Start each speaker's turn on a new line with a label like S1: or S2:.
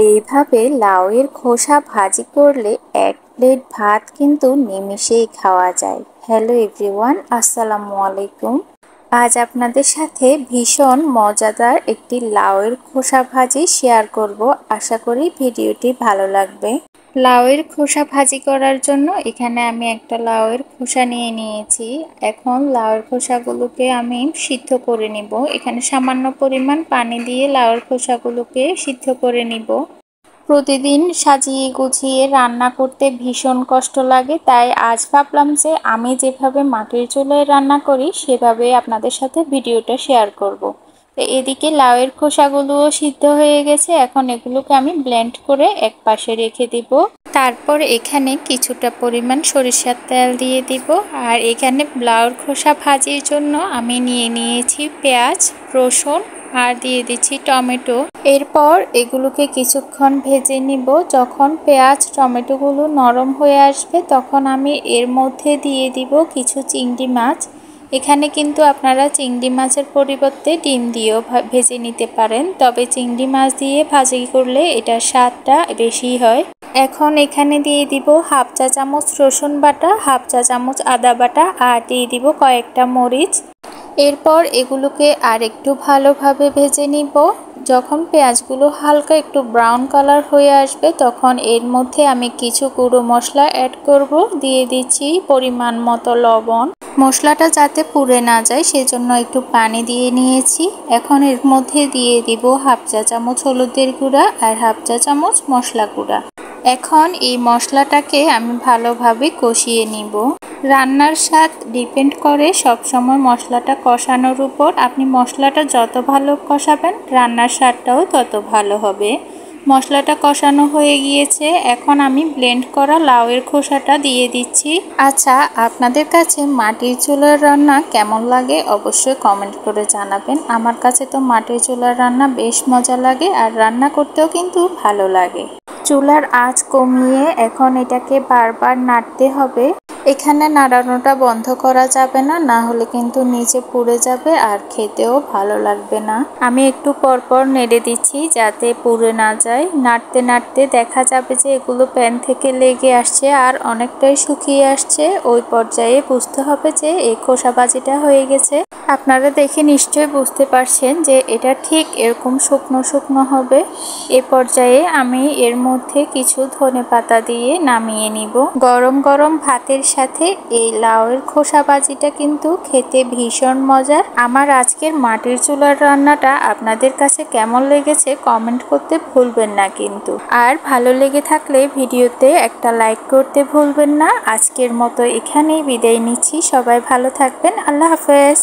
S1: এইভাবে লাউয়ের খোসা ভাজি করলে এক প্লেট ভাত কিন্তু নিমেষেই খাওয়া যায়। হ্যালো এভরিওয়ান, আসসালামু আলাইকুম। আজ আপনাদের সাথে ভীষণ মজাদার একটি লাউয়ের খোসা ভাজি শেয়ার করব। আশা করি ভিডিওটি ভালো লাগবে। লাউয়ের খোসা ভাজি করার জন্য এখানে আমি একটা লাউয়ের খোসা নিয়ে নিয়েছি। এখন লাউয়ের খোসাগুলোকে আমি সিদ্ধ করে নিব। এখানে সামান্য পরিমাণ পানি দিয়ে লাউয়ের খোসাগুলোকে সিদ্ধ করে নিব। প্রতিদিন সাজিয়ে গুছিয়ে রান্না করতে ভীষণ কষ্ট লাগে, তাই আজ ভাবলাম যে আমি যেভাবে মাটির চুলায় রান্না করি সেভাবে আপনাদের সাথে ভিডিওটা শেয়ার করব। তো এদিকে লাউয়ের খোসাগুলোও সিদ্ধ হয়ে গেছে। এখন এগুলোকে আমি ব্লেন্ড করে এক পাশে রেখে দিব। তারপর এখানে কিছুটা পরিমাণ সরিষার তেল দিয়ে দিব। আর এখানে লাউয়ের খোসা ভাজির জন্য আমি নিয়ে নিয়েছি পেঁয়াজ, রসুন আর দিয়ে দিচ্ছি টমেটো। এরপর এগুলোকে কিছুক্ষণ ভেজে নিব। যখন পেঁয়াজ টমেটোগুলো নরম হয়ে আসবে তখন আমি এর মধ্যে দিয়ে দিব কিছু চিংড়ি মাছ। এখানে কিন্তু আপনারা চিংড়ি মাছের পরিবর্তে ডিম দিয়েও ভেজে নিতে পারেন, তবে চিংড়ি মাছ দিয়ে ভাজি করলে এটার স্বাদটা বেশি হয়। এখন এখানে দিয়ে দিব হাফ চা চামচ রসুন বাটা, হাফ চা চামচ আদা বাটা আর দিয়ে দিব কয়েকটা মরিচ। এরপর এগুলোকে আর একটু ভালোভাবে ভেজে নিব। যখন পেঁয়াজগুলো হালকা একটু ব্রাউন কালার হয়ে আসবে তখন এর মধ্যে আমি কিছু গুঁড়ো মশলা অ্যাড করব। দিয়ে দিচ্ছি পরিমাণ মতো লবণ। মশলাটা যাতে পুড়ে না যায় সেজন্য একটু পানি দিয়ে নিয়েছি। এখন এর মধ্যে দিয়ে দিব হাফ চা চামচ হলুদের গুঁড়া আর হাফ চা চামচ মশলা গুঁড়া। এখন এই মশলাটাকে আমি ভালোভাবে কষিয়ে নিব। রান্নার স্বাদ ডিপেন্ড করে সবসময় মশলাটা কষানোর উপর। আপনি মশলাটা যত ভালো কষাবেন রান্নার স্বাদটাও তত ভালো হবে। মশলাটা কষানো হয়ে গিয়েছে, এখন আমি ব্লেন্ড করা লাউয়ের খোসাটা দিয়ে দিচ্ছি। আচ্ছা, আপনাদের কাছে মাটির চুলার রান্না কেমন লাগে অবশ্যই কমেন্ট করে জানাবেন। আমার কাছে তো মাটির চুলার রান্না বেশ মজা লাগে আর রান্না করতেও কিন্তু ভালো লাগে। চুলার আঁচ কমিয়ে এখন এটাকে বারবার নাড়তে হবে। এখানে নাড়ানোটা বন্ধ করা যাবে না, না হলে কিন্তু নিচে পুড়ে যাবে আর খেতেও ভালো লাগবে না। আমি একটু পরপর নেড়ে দিচ্ছি যাতে পুড়ে না যায়। নাড়তে নাড়তে দেখা যাবে যে এগুলো প্যান থেকে লেগে আসছে আর অনেকটাই শুকিয়ে আসছে। ওই পর্যায়ে বুঝতে হবে যে এই খোসা ভাজিটা হয়ে গেছে। আপনারা দেখে নিশ্চয়ই বুঝতে পারছেন যে এটা ঠিক এরকম শুকনো শুকনো হবে। এ পর্যায়ে আমি এর মধ্যে কিছু ধনেপাতা দিয়ে নামিয়ে নিব। গরম গরম ভাতের সাথে এই লাউয়ের খোসা ভাজিটা কিন্তু খেতে ভীষণ মজার। আমার আজকের মাটির চুলার রান্নাটা আপনাদের কাছে কেমন লেগেছে কমেন্ট করতে ভুলবেন না কিন্তু। আর ভালো লেগে থাকলে ভিডিওতে একটা লাইক করতে ভুলবেন না। আজকের মতো এখানেই বিদায় নিচ্ছি। সবাই ভালো থাকবেন। আল্লাহ হাফেজ।